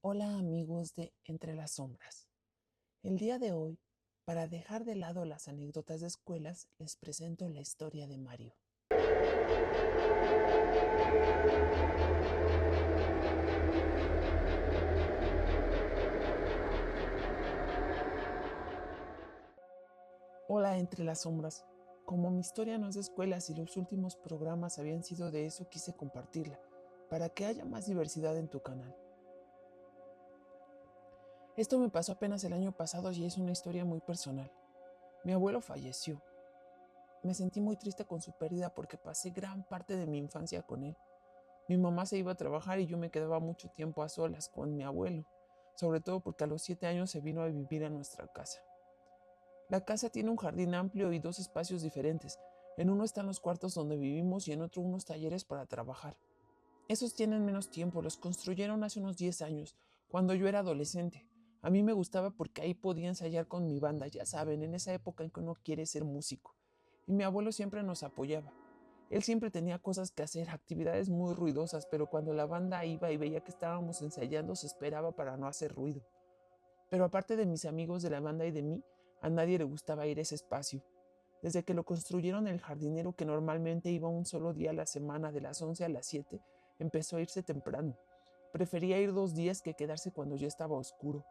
Hola amigos de Entre las Sombras. El día de hoy, para dejar de lado las anécdotas de escuelas, les presento la historia de Mario. Hola Entre las Sombras. Como mi historia no es de escuelas y los últimos programas habían sido de eso, quise compartirla, para que haya más diversidad en tu canal. Esto me pasó apenas el año pasado y es una historia muy personal. Mi abuelo falleció. Me sentí muy triste con su pérdida porque pasé gran parte de mi infancia con él. Mi mamá se iba a trabajar y yo me quedaba mucho tiempo a solas con mi abuelo, sobre todo porque a los 7 años se vino a vivir a nuestra casa. La casa tiene un jardín amplio y dos espacios diferentes. En uno están los cuartos donde vivimos y en otro unos talleres para trabajar. Esos tienen menos tiempo, los construyeron hace unos 10 años, cuando yo era adolescente. A mí me gustaba porque ahí podía ensayar con mi banda, ya saben, en esa época en que uno quiere ser músico. Y mi abuelo siempre nos apoyaba. Él siempre tenía cosas que hacer, actividades muy ruidosas, pero cuando la banda iba y veía que estábamos ensayando, se esperaba para no hacer ruido. Pero aparte de mis amigos de la banda y de mí, a nadie le gustaba ir a ese espacio. Desde que lo construyeron, el jardinero, que normalmente iba un solo día a la semana de las 11 a las 7, empezó a irse temprano. Prefería ir 2 días que quedarse cuando ya estaba oscuro.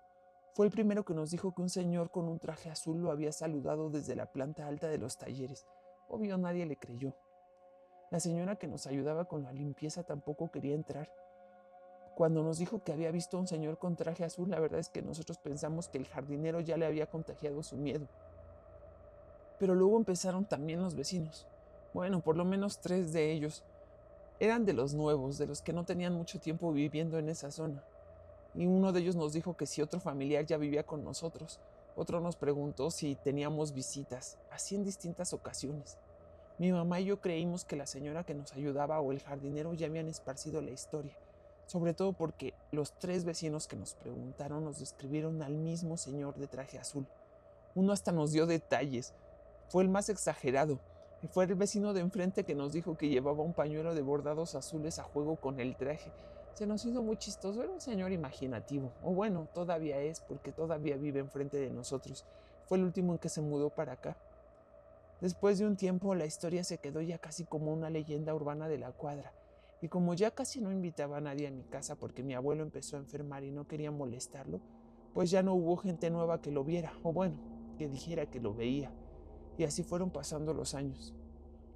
Fue el primero que nos dijo que un señor con un traje azul lo había saludado desde la planta alta de los talleres. Obvio, nadie le creyó. La señora que nos ayudaba con la limpieza tampoco quería entrar. Cuando nos dijo que había visto a un señor con traje azul, la verdad es que nosotros pensamos que el jardinero ya le había contagiado su miedo. Pero luego empezaron también los vecinos. Bueno, por lo menos 3 de ellos. Eran de los nuevos, de los que no tenían mucho tiempo viviendo en esa zona. Y uno de ellos nos dijo que si otro familiar ya vivía con nosotros. Otro nos preguntó si teníamos visitas, así en distintas ocasiones. Mi mamá y yo creímos que la señora que nos ayudaba o el jardinero ya habían esparcido la historia, sobre todo porque los 3 vecinos que nos preguntaron nos describieron al mismo señor de traje azul. Uno hasta nos dio detalles. Fue el más exagerado. Fue el vecino de enfrente que nos dijo que llevaba un pañuelo de bordados azules a juego con el traje. Se nos hizo muy chistoso, era un señor imaginativo, o bueno, todavía es, porque todavía vive enfrente de nosotros. Fue el último en que se mudó para acá. Después de un tiempo, la historia se quedó ya casi como una leyenda urbana de la cuadra, y como ya casi no invitaba a nadie a mi casa porque mi abuelo empezó a enfermar y no quería molestarlo, pues ya no hubo gente nueva que lo viera, o bueno, que dijera que lo veía, y así fueron pasando los años.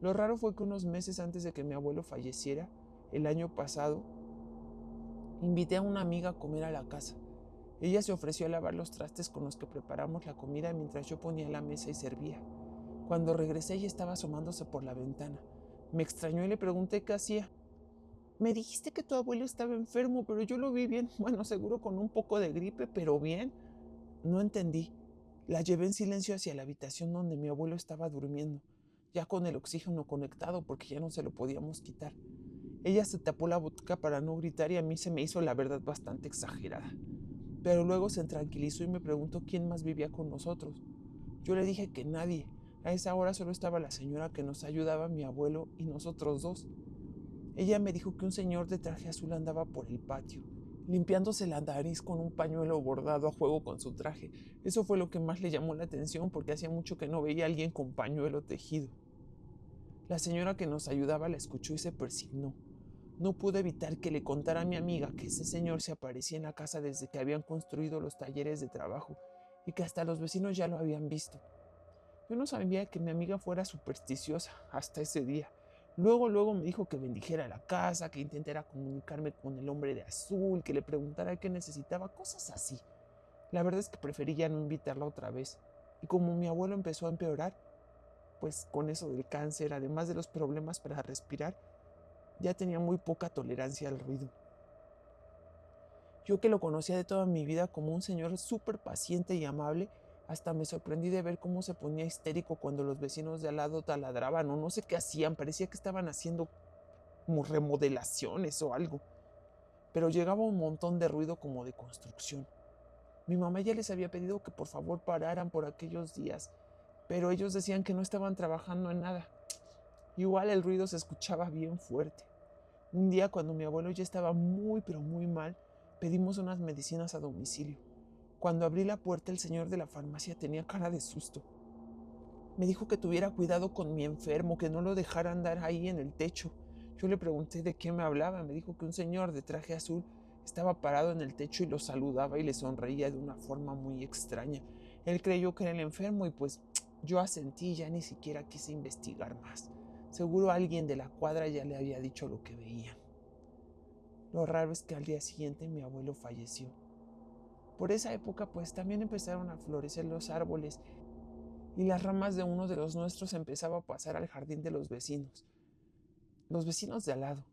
Lo raro fue que unos meses antes de que mi abuelo falleciera, el año pasado, invité a una amiga a comer a la casa. Ella se ofreció a lavar los trastes con los que preparamos la comida mientras yo ponía la mesa y servía. Cuando regresé, ella estaba asomándose por la ventana. Me extrañó y le pregunté qué hacía. Me dijiste que tu abuelo estaba enfermo, pero yo lo vi bien. Bueno, seguro con un poco de gripe, pero bien. No entendí. La llevé en silencio hacia la habitación donde mi abuelo estaba durmiendo, ya con el oxígeno conectado porque ya no se lo podíamos quitar. Ella se tapó la boca para no gritar y a mí se me hizo la verdad bastante exagerada. Pero luego se tranquilizó y me preguntó quién más vivía con nosotros. Yo le dije que nadie. A esa hora solo estaba la señora que nos ayudaba, mi abuelo y nosotros dos. Ella me dijo que un señor de traje azul andaba por el patio, limpiándose la nariz con un pañuelo bordado a juego con su traje. Eso fue lo que más le llamó la atención porque hacía mucho que no veía a alguien con pañuelo tejido. La señora que nos ayudaba la escuchó y se persignó. No pude evitar que le contara a mi amiga que ese señor se aparecía en la casa desde que habían construido los talleres de trabajo y que hasta los vecinos ya lo habían visto. Yo no sabía que mi amiga fuera supersticiosa hasta ese día. Luego me dijo que bendijera la casa, que intentara comunicarme con el hombre de azul, que le preguntara qué necesitaba, cosas así. La verdad es que preferí ya no invitarla otra vez. Y como mi abuelo empezó a empeorar, pues con eso del cáncer, además de los problemas para respirar, ya tenía muy poca tolerancia al ruido. Yo que lo conocía de toda mi vida como un señor súper paciente y amable, hasta me sorprendí de ver cómo se ponía histérico cuando los vecinos de al lado taladraban o no sé qué hacían, parecía que estaban haciendo como remodelaciones o algo. Pero llegaba un montón de ruido como de construcción. Mi mamá ya les había pedido que por favor pararan por aquellos días, pero ellos decían que no estaban trabajando en nada. Igual el ruido se escuchaba bien fuerte. Un día cuando mi abuelo ya estaba muy pero muy mal, Pedimos unas medicinas a domicilio. Cuando abrí la puerta, el señor de la farmacia tenía cara de susto. Me dijo que tuviera cuidado con mi enfermo, que no lo dejara andar ahí en el techo. Yo le pregunté de qué me hablaba. Me dijo que un señor de traje azul estaba parado en el techo y lo saludaba y le sonreía de una forma muy extraña. Él creyó que era el enfermo y pues yo asentí, ya ni siquiera quise investigar más. Seguro alguien de la cuadra ya le había dicho lo que veían. Lo raro es que al día siguiente mi abuelo falleció. Por esa época pues también empezaron a florecer los árboles y las ramas de uno de los nuestros empezaba a pasar al jardín de los vecinos de al lado.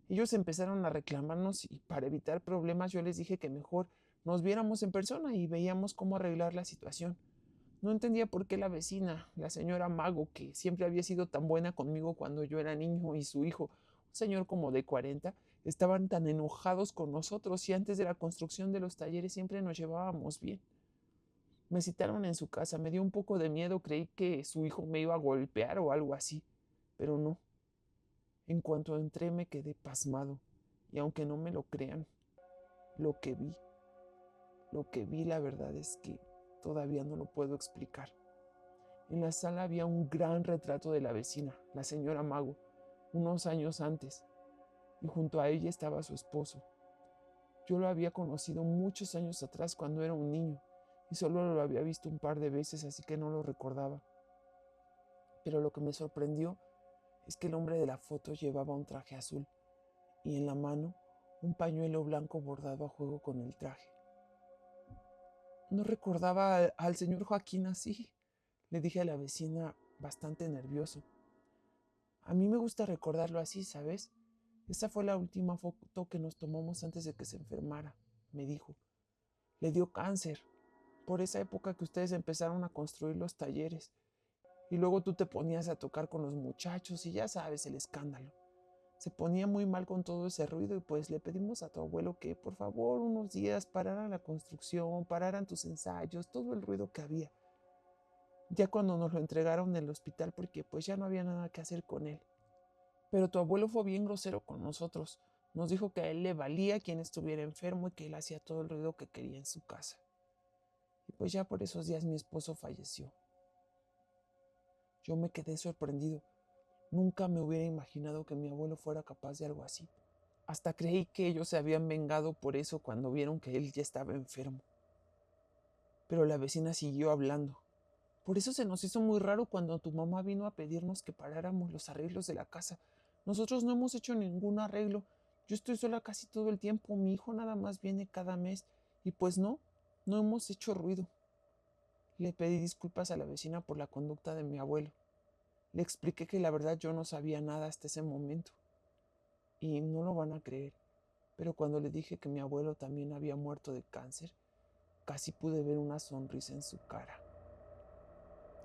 Ellos empezaron a reclamarnos y para evitar problemas yo les dije que mejor nos viéramos en persona y veíamos cómo arreglar la situación. No entendía por qué la vecina, la señora Mago, que siempre había sido tan buena conmigo cuando yo era niño, y su hijo, un señor como de 40, estaban tan enojados con nosotros y antes de la construcción de los talleres siempre nos llevábamos bien. Me citaron en su casa, me dio un poco de miedo, creí que su hijo me iba a golpear o algo así, pero no. En cuanto entré me quedé pasmado y aunque no me lo crean, lo que vi, lo que vi la verdad es que todavía no lo puedo explicar. En la sala había un gran retrato de la vecina, la señora Mago, unos años antes, y junto a ella estaba su esposo. Yo lo había conocido muchos años atrás cuando era un niño y solo lo había visto un par de veces, así que no lo recordaba. Pero lo que me sorprendió es que el hombre de la foto llevaba un traje azul y en la mano un pañuelo blanco bordado a juego con el traje. No recordaba al señor Joaquín así, le dije a la vecina bastante nervioso. A mí me gusta recordarlo así, ¿sabes? Esa fue la última foto que nos tomamos antes de que se enfermara, me dijo. Le dio cáncer, por esa época que ustedes empezaron a construir los talleres. Y luego tú te ponías a tocar con los muchachos y ya sabes el escándalo. Se ponía muy mal con todo ese ruido y pues le pedimos a tu abuelo que por favor unos días pararan la construcción, pararan tus ensayos, todo el ruido que había. Ya cuando nos lo entregaron en el hospital porque pues ya no había nada que hacer con él. Pero tu abuelo fue bien grosero con nosotros. Nos dijo que a él le valía quien estuviera enfermo y que él hacía todo el ruido que quería en su casa. Y pues ya por esos días mi esposo falleció. Yo me quedé sorprendido. Nunca me hubiera imaginado que mi abuelo fuera capaz de algo así. Hasta creí que ellos se habían vengado por eso cuando vieron que él ya estaba enfermo. Pero la vecina siguió hablando. Por eso se nos hizo muy raro cuando tu mamá vino a pedirnos que paráramos los arreglos de la casa. Nosotros no hemos hecho ningún arreglo. Yo estoy sola casi todo el tiempo. Mi hijo nada más viene cada mes. Y pues no hemos hecho ruido. Le pedí disculpas a la vecina por la conducta de mi abuelo. Le expliqué que la verdad yo no sabía nada hasta ese momento. Y no lo van a creer. Pero cuando le dije que mi abuelo también había muerto de cáncer, casi pude ver una sonrisa en su cara.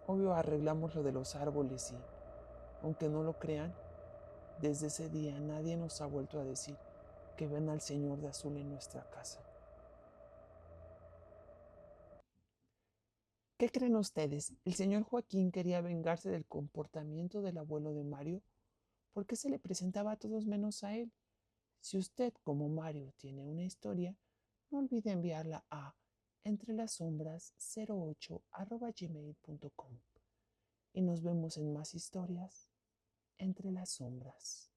Obvio arreglamos lo de los árboles y, aunque no lo crean, desde ese día nadie nos ha vuelto a decir que ven al señor de azul en nuestra casa. ¿Qué creen ustedes? ¿El señor Joaquín quería vengarse del comportamiento del abuelo de Mario? ¿Por qué se le presentaba a todos menos a él? Si usted, como Mario, tiene una historia, no olvide enviarla a entrelasombras08@gmail.com y nos vemos en más historias entre las sombras.